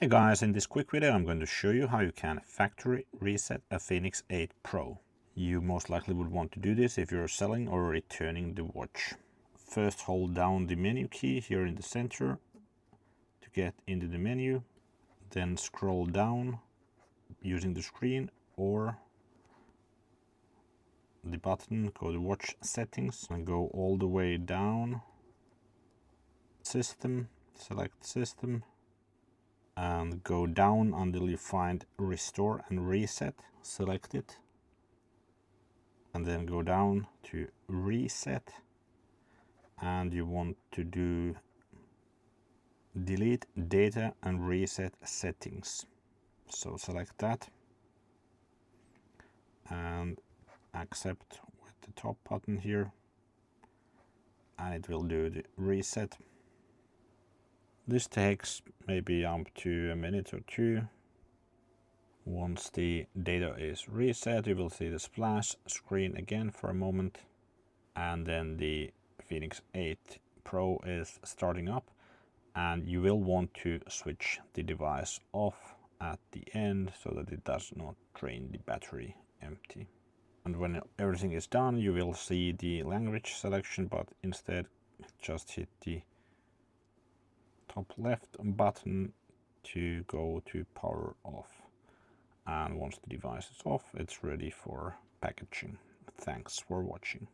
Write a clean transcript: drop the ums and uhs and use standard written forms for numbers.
Hey guys, in this quick video I'm going to show you how you can factory reset a Fenix 8 Pro. You most likely would want to do this if you're selling or returning the watch. First hold down the menu key here in the center to get into the menu, then scroll down using the screen or the button, go to watch settings and go all the way down, system, select system, and go down until you find restore and reset. Select it and then go down to reset, and you want to do delete data and reset settings. So select that and accept with the top button here, and it will do the reset. This takes maybe up to a minute or two. Once the data is reset, you will see the splash screen again for a moment, and then the Fenix 8 Pro is starting up, and you will want to switch the device off at the end so that it does not drain the battery empty. And when everything is done, you will see the language selection, but instead just hit the top left button to go to power off. And once the device is off, it's ready for packaging. Thanks for watching.